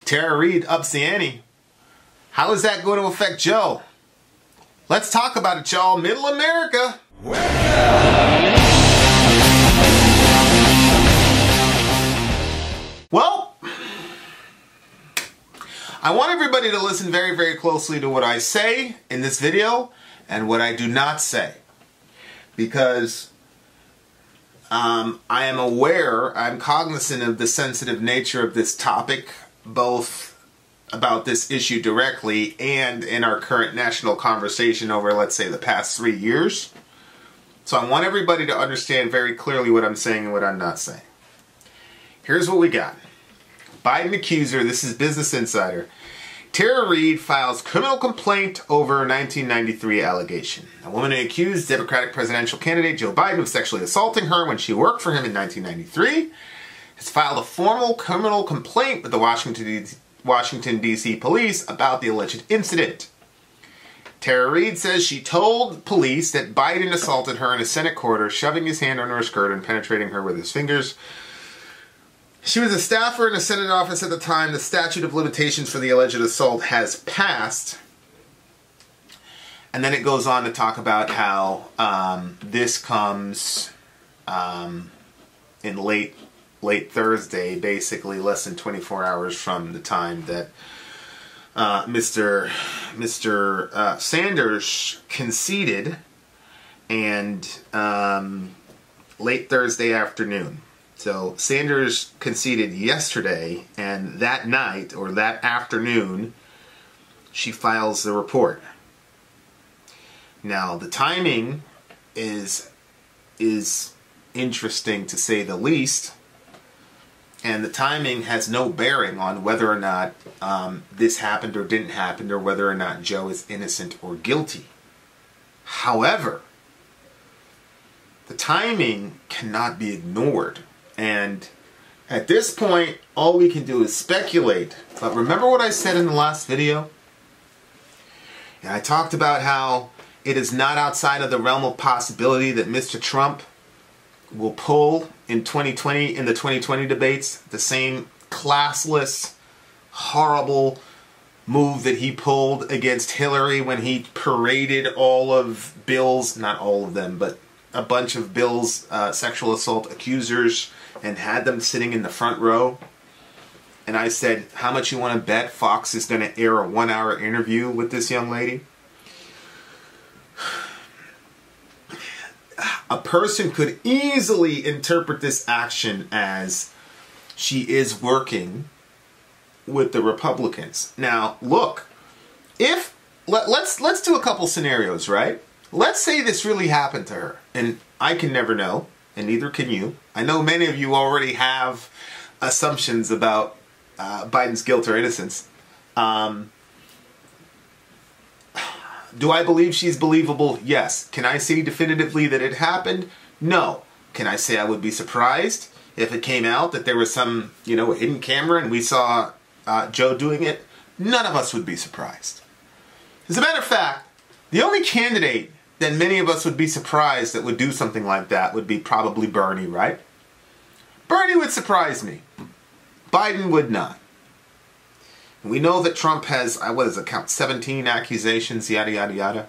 Tara Reade ups the ante. How is that going to affect Joe? Let's talk about it, y'all. Middle America. Well, I want everybody to listen very, very closely to what I say in this video and what I do not say. Because I am aware, I'm cognizant of the sensitive nature of this topic, both about this issue directly and in our current national conversation over, let's say, the past 3 years. So I want everybody to understand very clearly what I'm saying and what I'm not saying. Here's what we got. Biden accuser, this is Business Insider. Tara Reade files criminal complaint over 1993 allegation. A woman who accused Democratic presidential candidate Joe Biden of sexually assaulting her when she worked for him in 1993 has filed a formal criminal complaint with the Washington, D.C. police about the alleged incident. Tara Reade says she told police that Biden assaulted her in a Senate corridor, shoving his hand under her skirt and penetrating her with his fingers. She was a staffer in a Senate office at the time. The statute of limitations for the alleged assault has passed. And then it goes on to talk about how this comes in late Thursday, basically less than 24 hours from the time that Mr. Sanders conceded, and late Thursday afternoon. So Sanders conceded yesterday, and that night, or that afternoon, she files the report. Now, the timing is interesting to say the least, and the timing has no bearing on whether or not this happened or didn't happen, or whether or not Joe is innocent or guilty. However, the timing cannot be ignored. And at this point, all we can do is speculate. But remember what I said in the last video? And I talked about how it is not outside of the realm of possibility that Mr. Trump will pull in 2020, in the 2020 debates, the same classless, horrible move that he pulled against Hillary when he paraded all of Bill's, not all of them, but a bunch of Bill's sexual assault accusers and had them sitting in the front row. And I said, how much you want to bet Fox is going to air a 1-hour interview with this young lady? A person could easily interpret this action as she is working with the Republicans. Now, look, if let's do a couple scenarios, right? Let's say this really happened to her, and I can never know, and neither can you. I know many of you already have assumptions about Biden's guilt or innocence. Do I believe she's believable? Yes. Can I say definitively that it happened? No. Can I say I would be surprised if it came out that there was some, hidden camera and we saw Joe doing it? None of us would be surprised. As a matter of fact, the only candidate that many of us would be surprised that would do something like that would be probably Bernie, right? Bernie would surprise me. Biden would not. We know that Trump has, 17 accusations, yada, yada, yada.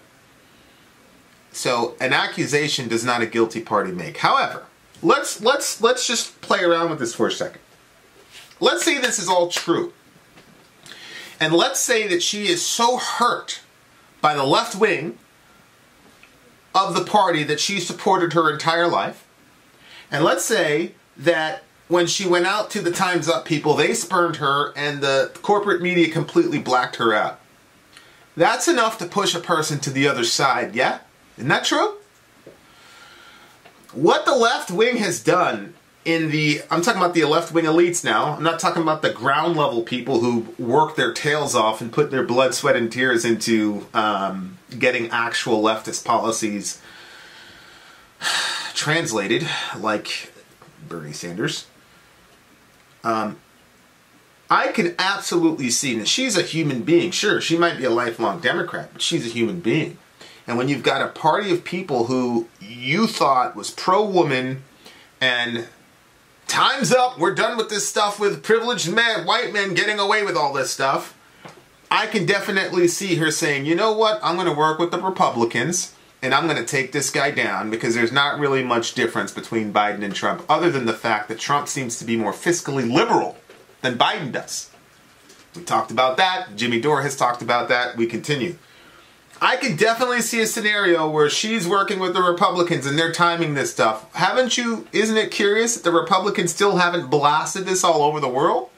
So an accusation does not a guilty party make. However, let's just play around with this for a second. Let's say this is all true. And let's say that she is so hurt by the left wing of the party that she supported her entire life. And let's say that when she went out to the Time's Up people, they spurned her and the corporate media completely blacked her out. That's enough to push a person to the other side, yeah? Isn't that true? What the left wing has done I'm talking about the left wing elites now. I'm not talking about the ground level people who work their tails off and put their blood, sweat, and tears into getting actual leftist policies translated, like Bernie Sanders. I can absolutely see, and she's a human being. Sure, she might be a lifelong Democrat, but she's a human being. And when you've got a party of people who you thought was pro-woman and time's up, we're done with this stuff with privileged men, white men getting away with all this stuff, I can definitely see her saying, you know what, I'm going to work with the Republicans and I'm going to take this guy down, because there's not really much difference between Biden and Trump, other than the fact that Trump seems to be more fiscally liberal than Biden does. We talked about that. Jimmy Dore has talked about that. We continue. I can definitely see a scenario where she's working with the Republicans and they're timing this stuff. Haven't you, isn't it curious that the Republicans still haven't blasted this all over the world?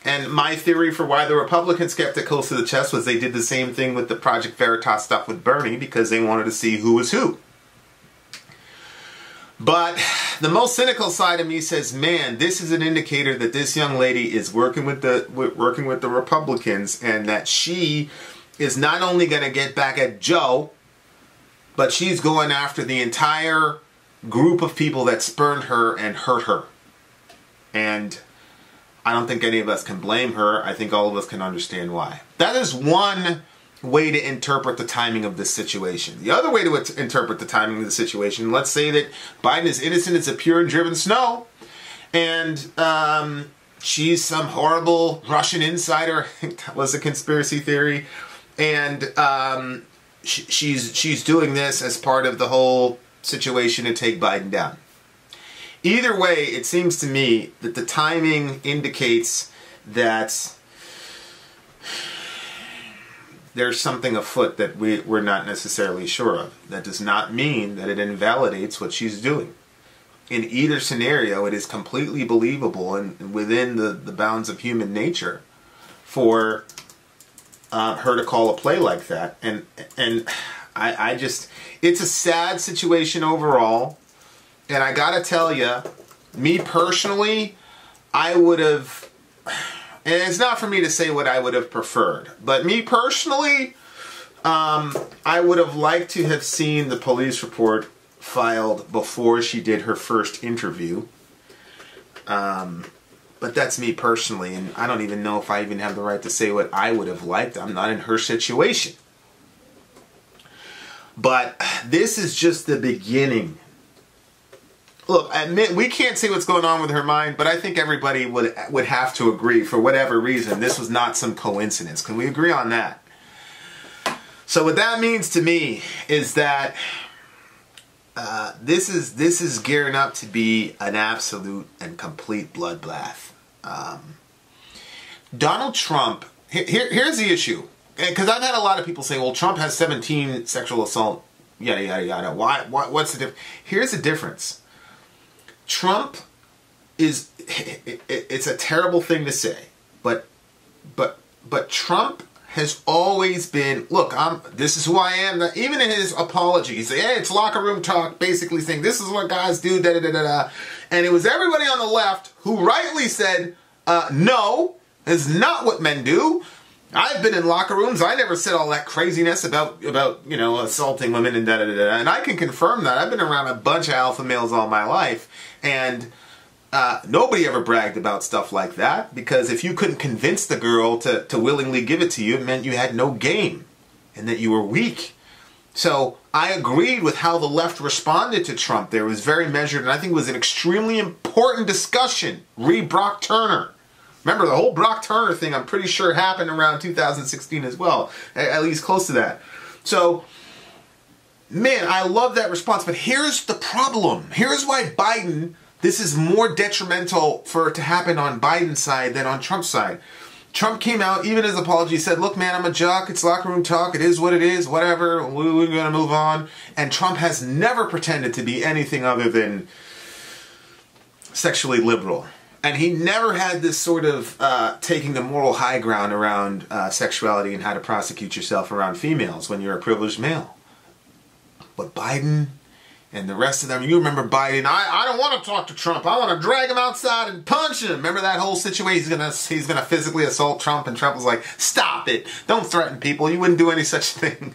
And my theory for why the Republicans kept it close to the chest was they did the same thing with the Project Veritas stuff with Bernie, because they wanted to see who was who. But the most cynical side of me says, man, this is an indicator that this young lady is working with the Republicans, and that she is not only going to get back at Joe, but she's going after the entire group of people that spurned her and hurt her. And I don't think any of us can blame her. I think all of us can understand why. That is one way to interpret the timing of this situation. The other way to interpret the timing of the situation, let's say that Biden is innocent as a pure and driven snow, and she's some horrible Russian insider. I think that was a conspiracy theory. And she's doing this as part of the whole situation to take Biden down. Either way, it seems to me that the timing indicates that there's something afoot that we're not necessarily sure of. That does not mean that it invalidates what she's doing. In either scenario, it is completely believable and within the bounds of human nature for her to call a play like that. And I just, it's a sad situation overall. And I gotta tell you, me personally, I would have, and it's not for me to say what I would have preferred, but me personally, I would have liked to have seen the police report filed before she did her first interview. But that's me personally, and I don't even know if I even have the right to say what I would have liked. I'm not in her situation. But this is just the beginning. Look, admit, we can't say what's going on with her mind, but I think everybody would have to agree, for whatever reason, this was not some coincidence. Can we agree on that? So what that means to me is that this is gearing up to be an absolute and complete bloodbath. Donald Trump, here's the issue, because I've had a lot of people say, well, Trump has 17 sexual assault, yada, yada, yada. What's the difference? Here's the difference. Trump is, it's a terrible thing to say, but Trump has always been, look, this is who I am. Even in his apology, he said, hey, it's locker room talk, basically saying, this is what guys do, da da da da da. And it was everybody on the left who rightly said, no, it's not what men do. I've been in locker rooms. I never said all that craziness about you know, assaulting women and da-da-da-da. And I can confirm that. I've been around a bunch of alpha males all my life. And nobody ever bragged about stuff like that. Because if you couldn't convince the girl to willingly give it to you, it meant you had no game. And that you were weak. So I agreed with how the left responded to Trump there. It was very measured. And I think it was an extremely important discussion. Read Brock Turner. Remember, the whole Brock Turner thing, I'm pretty sure, happened around 2016 as well. At least close to that. So, man, I love that response. But here's the problem. Here's why Biden, this is more detrimental for it to happen on Biden's side than on Trump's side. Trump came out, even his apology, said, look, man, I'm a jock. It's locker room talk. It is what it is. Whatever. We're going to move on. And Trump has never pretended to be anything other than sexually liberal. And he never had this sort of taking the moral high ground around sexuality and how to prosecute yourself around females when you're a privileged male. But Biden and the rest of them, you remember Biden, I don't want to talk to Trump. I want to drag him outside and punch him. Remember that whole situation? He's gonna physically assault Trump, and Trump was like, stop it. Don't threaten people. You wouldn't do any such thing.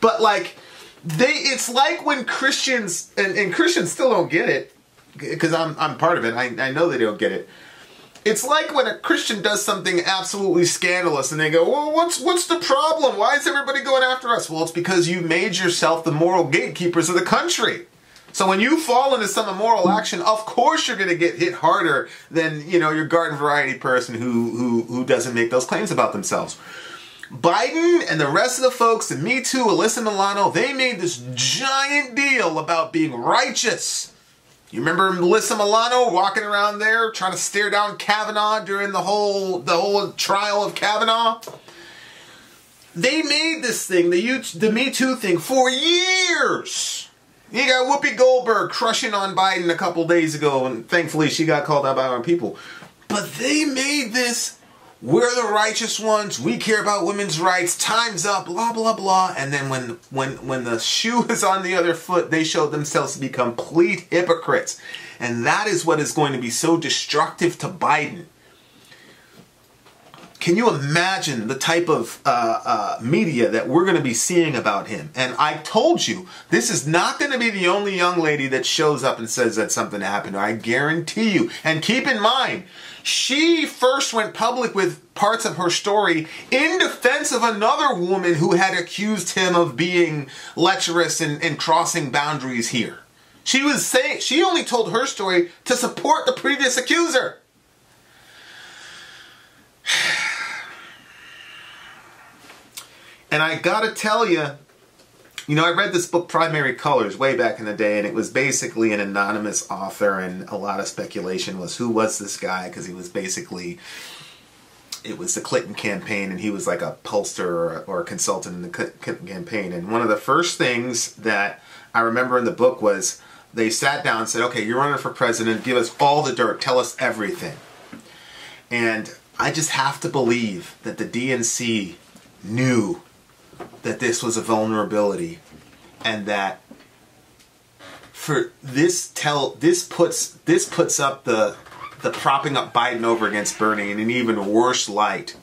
But like, it's like when Christians, and Christians still don't get it, because I'm part of it. I know they don't get it. It's like when a Christian does something absolutely scandalous and they go, well, what's the problem? Why is everybody going after us? Well, it's because you made yourself the moral gatekeepers of the country. So when you fall into some immoral action, of course you're going to get hit harder than, you know, your garden variety person who doesn't make those claims about themselves. Biden and the rest of the folks, and Me Too, Alyssa Milano, they made this giant deal about being righteous. You remember Alyssa Milano walking around there trying to stare down Kavanaugh during the whole trial of Kavanaugh? They made this thing, the Me Too thing, for years. You got Whoopi Goldberg crushing on Biden a couple days ago, and thankfully she got called out by our people. But they made this, we're the righteous ones, we care about women's rights, time's up, blah, blah, blah. And then when the shoe is on the other foot, they showed themselves to be complete hypocrites. And that is what is going to be so destructive to Biden. Can you imagine the type of media that we're going to be seeing about him? And I told you, this is not going to be the only young lady that shows up and says that something happened. I guarantee you. And keep in mind, she first went public with parts of her story in defense of another woman who had accused him of being lecherous and crossing boundaries here. She was saying, she only told her story to support the previous accuser. And I gotta tell you, you know, I read this book, Primary Colors, way back in the day, and it was basically an anonymous author, and a lot of speculation was, who was this guy? Because he was basically, it was the Clinton campaign, and he was like a pollster or a consultant in the Clinton campaign. And one of the first things that I remember in the book was, they sat down and said, okay, you're running for president, give us all the dirt, tell us everything. And I just have to believe that the DNC knew that this was a vulnerability, and that for this puts up the propping up Biden over against Bernie in an even worse light.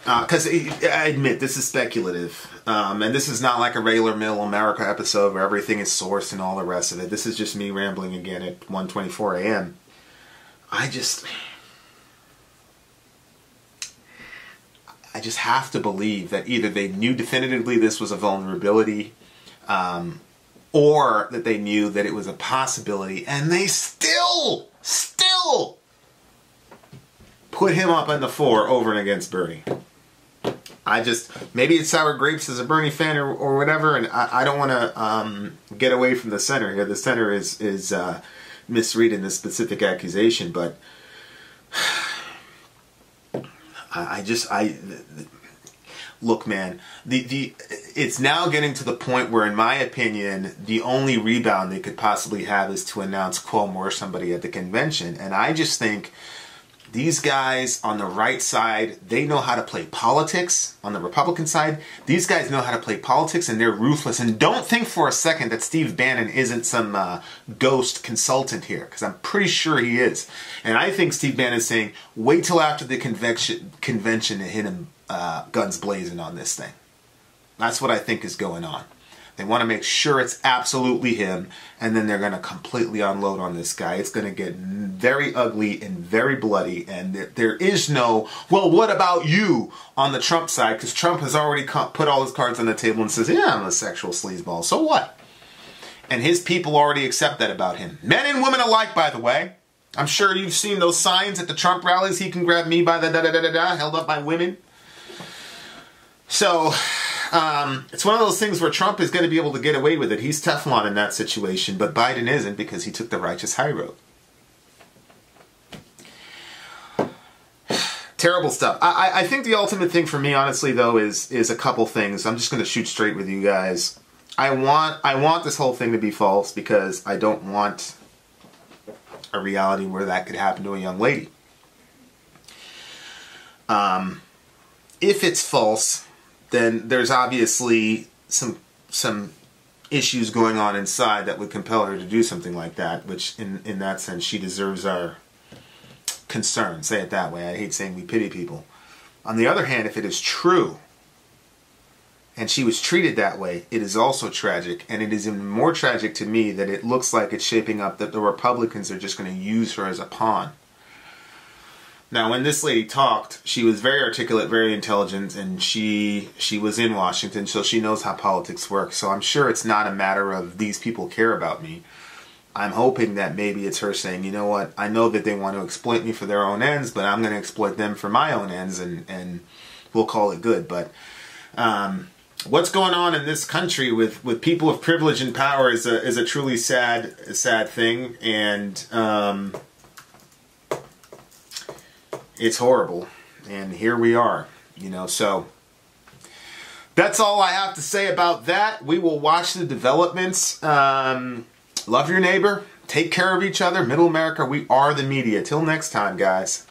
Because I admit this is speculative, and this is not like a regular Middle America episode where everything is sourced and all the rest of it. This is just me rambling again at 1:24 a.m. I just have to believe that either they knew definitively this was a vulnerability, or that they knew that it was a possibility, and they still put him up on the floor over and against Bernie. Maybe it's sour grapes as a Bernie fan or whatever, and I don't want to get away from the center here. The center is misreading this specific accusation, but look, man, it's now getting to the point where, in my opinion, the only rebound they could possibly have is to announce Cuomo or somebody at the convention. And I just think these guys on the right side, they know how to play politics. On the Republican side, these guys know how to play politics, and they're ruthless. And don't think for a second that Steve Bannon isn't some ghost consultant here, because I'm pretty sure he is. And I think Steve Bannon is saying, wait till after the convention to hit him guns blazing on this thing. That's what I think is going on. They want to make sure it's absolutely him, and then they're going to completely unload on this guy. It's going to get very ugly and very bloody, and there is no, well, what about you on the Trump side? Because Trump has already put all his cards on the table and says, yeah, I'm a sexual sleazeball. So what? And his people already accept that about him. Men and women alike, by the way. I'm sure you've seen those signs at the Trump rallies. He can grab me by the da-da-da-da-da, held up by women. So it's one of those things where Trump is going to be able to get away with it. He's Teflon in that situation, but Biden isn't, because he took the righteous high road. Terrible stuff. I think the ultimate thing for me, honestly, though, is a couple things. I'm just going to shoot straight with you guys. I want this whole thing to be false, because I don't want a reality where that could happen to a young lady. If it's false, then there's obviously some issues going on inside that would compel her to do something like that, which in that sense she deserves our concern. Say it that way. I hate saying we pity people. On the other hand, if it is true and she was treated that way, it is also tragic, and it is even more tragic to me that it looks like it's shaping up that the Republicans are just going to use her as a pawn. Now, when this lady talked, she was very articulate, very intelligent, and she was in Washington, so she knows how politics work. So I'm sure it's not a matter of these people care about me. I'm hoping that maybe it's her saying, you know what, I know that they want to exploit me for their own ends, but I'm going to exploit them for my own ends, and we'll call it good. But what's going on in this country with people of privilege and power is a truly sad thing, and it's horrible. And here we are, you know. So that's all I have to say about that. We will watch the developments. Love your neighbor. Take care of each other. Middle America, we are the media. Till next time, guys.